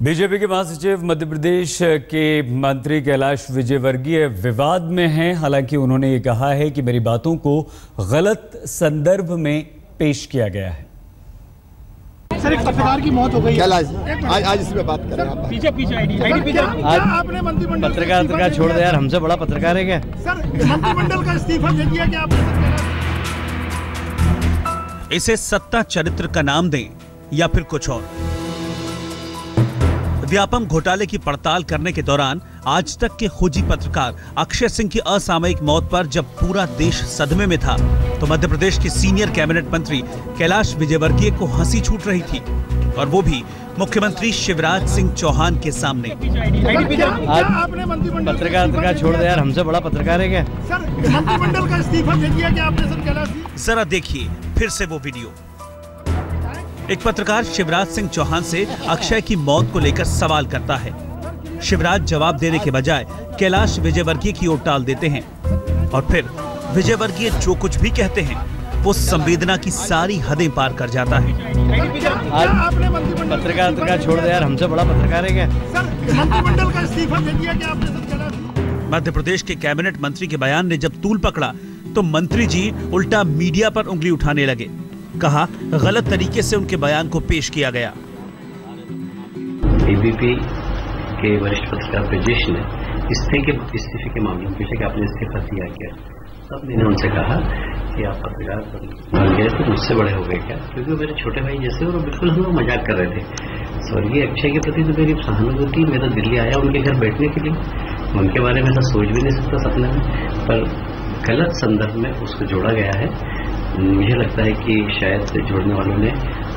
BJP के महासचिव मध्य प्रदेश के मंत्री कैलाश विजयवर्गीय विवाद में हैं। हालांकि उन्होंने ये कहा है कि मेरी बातों को गलत संदर्भ में पेश किया गया है। सर, एक पत्रकार की मौत हो गई। आज इस पे बात करें आप। पीछे आपने मंत्रिमंडल पत्रकार छोड़ दे यार, हमसे बड़ा पत्रकार है क्या? सर, मंत्रिमंडल का इस्तीफा दे दिया क्या आपने? इसे सत्ता चरित्र का नाम दें या फिर कुछ और। व्यापम घोटाले की पड़ताल करने के दौरान आज तक के खोजी पत्रकार अक्षय सिंह की असामयिक मौत पर जब पूरा देश सदमे में था, तो मध्य प्रदेश के सीनियर कैबिनेट मंत्री कैलाश विजयवर्गीय को हंसी छूट रही थी, और वो भी मुख्यमंत्री शिवराज सिंह चौहान के सामने। आपने पत्रकार छोड़ दे यार, हमसे बड़ा पत्रकार है क्या? सर, मंत्रिमंडल का इस्तीफा दे दिया क्या आपने? सर, कैलाश जी जरा देखिए फिर से वो वीडियो। एक पत्रकार शिवराज सिंह चौहान से अक्षय की मौत को लेकर सवाल करता है। शिवराज जवाब देने के बजाय कैलाश विजयवर्गीय की ओर टाल देते हैं, और फिर विजयवर्गीय जो कुछ भी कहते हैं वो संवेदना की सारी हदें पार कर जाता है। पत्रकार छोड़ दे यार, हमसे बड़ा पत्रकार है क्या? सर, मंत्रिमंडल का इस्तीफा दे दिया क्या आपने? सर, कैलाश जी मध्य प्रदेश के कैबिनेट मंत्री के बयान ने जब तूल पकड़ा, तो मंत्री जी उल्टा मीडिया पर उंगली उठाने लगे। कहा गलत तरीके से उनके बयान को पेश किया गया। एबीपी के वरिष्ठ पत्रकार ब्रजेश ने इस्तीफे के मामले में पूछा कि आपने इस्तीफा दिया क्या? तब मैंने उनसे कहा कि आप पत्रकार बन गए तो मुझसे बड़े हो गए क्या? क्योंकि वो मेरे छोटे भाई जैसे, और बिल्कुल हम लोग मजाक कर रहे थे। स्वर्गीय अक्षय के प्रति तो मेरी सहानुभूति, मैं तो दिल्ली आया उनके घर बैठने के लिए, उनके बारे में तो सोच भी नहीं सकता सपने में, पर गलत संदर्भ में उसको जोड़ा गया है। मुझे लगता है कि शायद जोड़ने वालों ने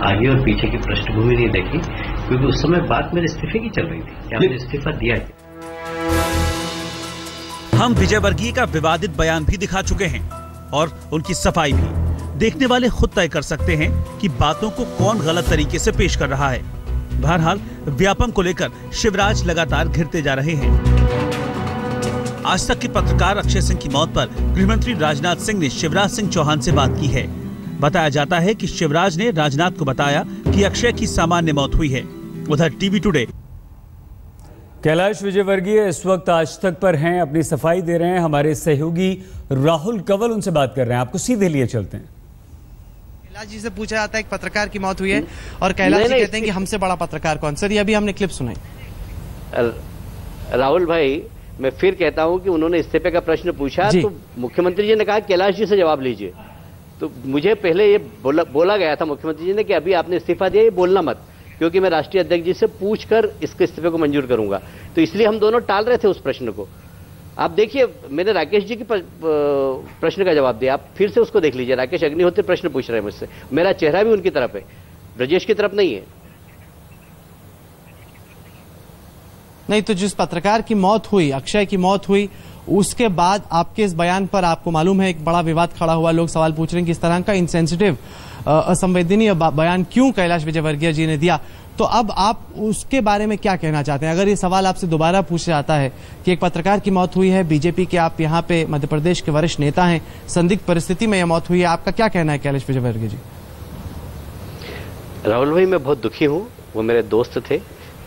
आगे और पीछे की पृष्ठभूमि नहीं देखी, क्योंकि उस समय बात मेरे इस्तीफे की चल रही थी कि आपने इस्तीफा दिया है। हम विजयवर्गीय का विवादित बयान भी दिखा चुके हैं और उनकी सफाई भी। देखने वाले खुद तय कर सकते हैं कि बातों को कौन गलत तरीके से पेश कर रहा है। बहरहाल व्यापम को लेकर शिवराज लगातार घिरते जा रहे हैं। आज तक के पत्रकार अक्षय सिंह की मौत पर गृहमंत्री राजनाथ सिंह ने शिवराज सिंह चौहान से बात की है। बताया जाता है कि शिवराज ने राजनाथ को बताया कि अक्षय की सामान्य मौत हुई है। उधर टीवी टुडे कैलाश विजयवर्गीय इस वक्त आज तक पर हैं, अपनी सफाई दे रहे हैं। हमारे सहयोगी राहुल कंवल उनसे बात कर रहे हैं। आपको सीधे लिए चलते हैं। कैलाश जी से पूछा जाता है एक पत्रकार की मौत हुई है, और कैलाश जी कहते हैं कि हमसे बड़ा पत्रकार कौन? सर, ये अभी हमने क्लिप सुनाई। राहुल भाई, मैं फिर कहता हूं कि उन्होंने इस्तीफे का प्रश्न पूछा तो मुख्यमंत्री जी ने कहा कैलाश जी से जवाब लीजिए। तो मुझे पहले ये बोला गया था मुख्यमंत्री जी ने कि अभी आपने इस्तीफा दिया, ये बोलना मत, क्योंकि मैं राष्ट्रीय अध्यक्ष जी से पूछकर इसके इस्तीफे को मंजूर करूंगा। तो इसलिए हम दोनों टाल रहे थे उस प्रश्न को। आप देखिए, मैंने राकेश जी के प्रश्न का जवाब दिया, आप फिर से उसको देख लीजिए। राकेश अग्निहोत्री प्रश्न पूछ रहे हैं मुझसे, मेरा चेहरा भी उनकी तरफ है, ब्रजेश की तरफ नहीं है। नहीं तो जिस पत्रकार की मौत हुई, अक्षय की मौत हुई, उसके बाद आपके इस बयान पर आपको मालूम है एक बड़ा विवाद खड़ा हुआ। लोग सवाल पूछ रहे हैं कि इस तरह का इनसेंसिटिव, असंवेदनीय बयान क्यों कैलाश विजयवर्गीय जी ने दिया। तो अब आप उसके बारे में क्या कहना चाहते हैं? अगर ये सवाल आपसे दोबारा पूछा जाता है कि एक पत्रकार की मौत हुई है, बीजेपी के आप यहाँ पे मध्य प्रदेश के वरिष्ठ नेता हैं, संदिग्ध परिस्थिति में यह मौत हुई है, आपका क्या कहना है कैलाश विजयवर्गीय जी? राहुल भाई, मैं बहुत दुखी हूँ। वो मेरे दोस्त थे,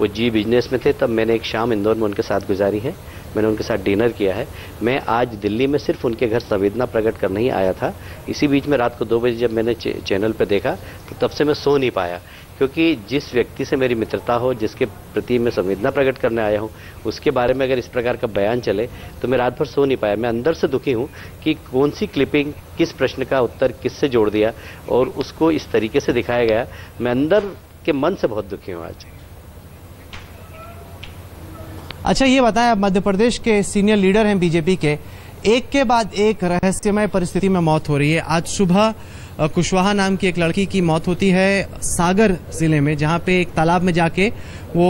वो जी बिजनेस में थे। तब मैंने एक शाम इंदौर में उनके साथ गुजारी है, मैंने उनके साथ डिनर किया है। मैं आज दिल्ली में सिर्फ उनके घर संवेदना प्रकट करने ही आया था। इसी बीच में रात को 2 बजे जब मैंने चैनल पे देखा, तो तब से मैं सो नहीं पाया, क्योंकि जिस व्यक्ति से मेरी मित्रता हो, जिसके प्रति मैं संवेदना प्रकट करने आया हूँ, उसके बारे में अगर इस प्रकार का बयान चले तो मैं रात भर सो नहीं पाया। मैं अंदर से दुखी हूँ कि कौन सी क्लिपिंग, किस प्रश्न का उत्तर किससे जोड़ दिया और उसको इस तरीके से दिखाया गया। मैं अंदर के मन से बहुत दुखी हूँ आज। अच्छा, ये बताएं, आप मध्य प्रदेश के सीनियर लीडर हैं बीजेपी के, एक के बाद एक रहस्यमय परिस्थिति में मौत हो रही है। आज सुबह कुशवाहा नाम की एक लड़की की मौत होती है सागर जिले में, जहां पे एक तालाब में जाके वो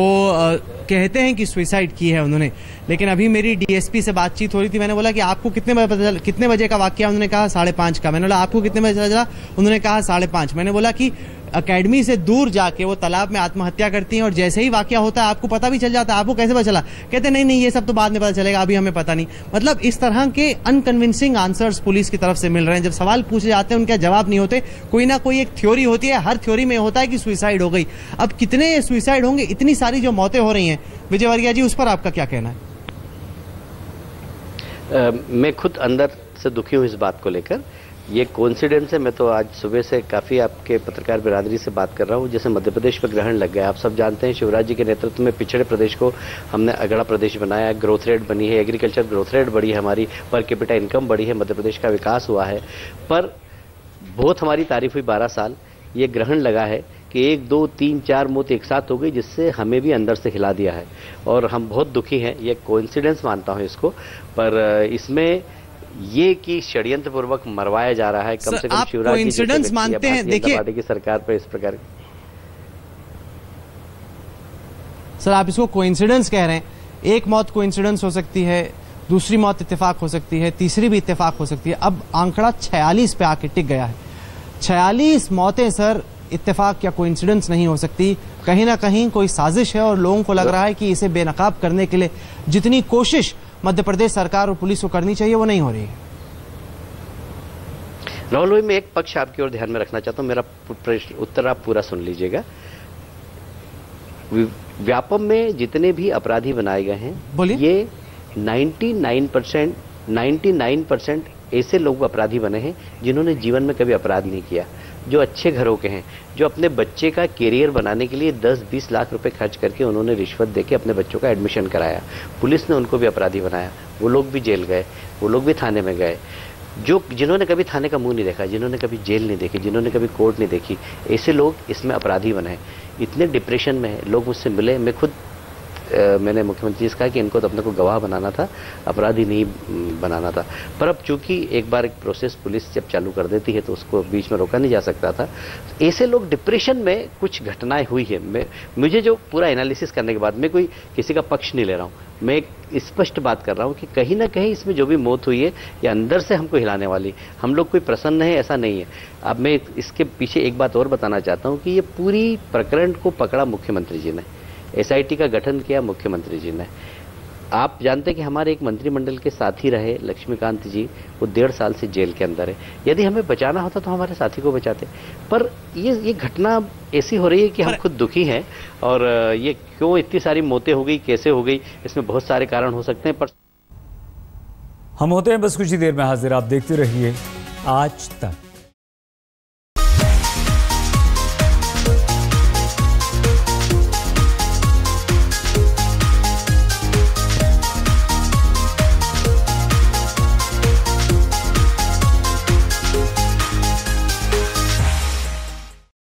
कहते हैं कि सुसाइड की है उन्होंने। लेकिन अभी मेरी डीएसपी से बातचीत हो रही थी, मैंने बोला कि आपको कितने बजे का वाकया? उन्होंने कहा 5:30 का। मैंने बोला आपको कितने बजे चला? उन्होंने कहा 5:30। मैंने बोला कि एकेडमी से दूर जाके वो तालाब में आत्महत्या करती हैं और जैसे ही वाकया होता है आपको पता भी चल जाता है। आपको कैसे पता चला? कहते नहीं नहीं ये सब तो बाद में पता चलेगा, अभी हमें पता नहीं। मतलब इस तरह के अनकन्विंसिंग आंसर्स पुलिस की तरफ से मिल रहे हैं। जब सवाल पूछे जाते हैं उनके जवाब नहीं होते। कोई ना कोई एक थ्योरी होती है, हर थ्योरी में होता है कि सुसाइड हो गई। अब कितने सुसाइड होंगे? इतनी सारी जो मौतें हो रही हैं विजय वर्गीय जी, उस पर आपका क्या कहना है? मैं खुद अंदर से दुखी हूँ इस बात को लेकर। ये कोइंसिडेंस है। मैं तो आज सुबह से काफ़ी आपके पत्रकार बिरादरी से बात कर रहा हूँ। जैसे मध्य प्रदेश पर ग्रहण लग गया, आप सब जानते हैं शिवराज जी के नेतृत्व में पिछड़े प्रदेश को हमने अगड़ा प्रदेश बनाया, ग्रोथ रेट बनी है, एग्रीकल्चर ग्रोथ रेट बढ़ी है, हमारी पर कैपिटा इनकम बढ़ी है, मध्य प्रदेश का विकास हुआ है। पर बहुत हमारी तारीफ हुई 12 साल। ये ग्रहण लगा है कि 1, 2, 3, 4 मौत एक साथ हो गई, जिससे हमें भी अंदर से हिला दिया है और हम बहुत दुखी हैं। ये कोइंसिडेंस मानता हूँ इसको, पर इसमें ये कि षड्यंत्र पूर्वक मरवाया जा रहा है। कम से कम शिवराज जी कोइंसिडेंस मानते हैं? देखिए पार्टी की सरकार पर इस प्रकार सर आप इसको कोइंसिडेंस कह रहे हैं। एक मौत कोइंसिडेंस हो सकती है, दूसरी मौत इत्तेफाक हो सकती है, तीसरी भी इत्तेफाक हो सकती है। अब आंकड़ा 46 पे आके टिक गया है। 46 मौतें सर इत्तेफाक या कोइंसिडेंस नहीं हो सकती। कहीं ना कहीं कोई साजिश है और लोगों को लग रहा है कि इसे बेनकाब करने के लिए जितनी कोशिश मध्य प्रदेश सरकार और पुलिस को करनी चाहिए वो नहीं हो रही है। राहुल भाई, मैं एक पक्ष आपकी ओर ध्यान में रखना चाहता हूं। मेरा उत्तर आप पूरा सुन लीजिएगा। व्यापम में जितने भी अपराधी बनाए गए हैं, बोलिए। ये 99% ऐसे लोग अपराधी बने हैं जिन्होंने जीवन में कभी अपराध नहीं किया, जो अच्छे घरों के हैं, जो अपने बच्चे का कैरियर बनाने के लिए 10-20 लाख रुपए खर्च करके उन्होंने रिश्वत देके अपने बच्चों का एडमिशन कराया। पुलिस ने उनको भी अपराधी बनाया, वो लोग भी जेल गए, वो लोग भी थाने में गए। जिन्होंने कभी थाने का मुंह नहीं देखा, जिन्होंने कभी जेल नहीं देखी, जिन्होंने कभी कोर्ट नहीं देखी, ऐसे लोग इसमें अपराधी बने हैं। इतने डिप्रेशन में है। लोग मुझसे मिले, मैंने मुख्यमंत्री जी से कहा कि इनको तो अपने को गवाह बनाना था, अपराधी नहीं बनाना था। पर अब चूंकि एक बार एक प्रोसेस पुलिस जब चालू कर देती है तो उसको बीच में रोका नहीं जा सकता था। ऐसे लोग डिप्रेशन में कुछ घटनाएं हुई है। मुझे जो पूरा एनालिसिस करने के बाद, मैं कोई किसी का पक्ष नहीं ले रहा हूँ, मैं एक स्पष्ट बात कर रहा हूँ कि कहीं ना कहीं इसमें जो भी मौत हुई है ये अंदर से हमको हिलाने वाली। हम लोग कोई प्रसन्न है ऐसा नहीं है। अब मैं इसके पीछे एक बात और बताना चाहता हूँ कि ये पूरी प्रकरण को पकड़ा मुख्यमंत्री जी ने, SIT का गठन किया मुख्यमंत्री जी ने। आप जानते हैं कि हमारे एक मंत्रिमंडल के साथी रहे लक्ष्मीकांत जी, वो 1.5 साल से जेल के अंदर है। यदि हमें बचाना होता तो हमारे साथी को बचाते। पर ये घटना ऐसी हो रही है कि हम खुद दुखी हैं। और ये क्यों इतनी सारी मौतें हो गई, कैसे हो गई, इसमें बहुत सारे कारण हो सकते हैं। पर हम होते हैं बस कुछ ही देर में हाजिर। आप देखते रहिए आज तक।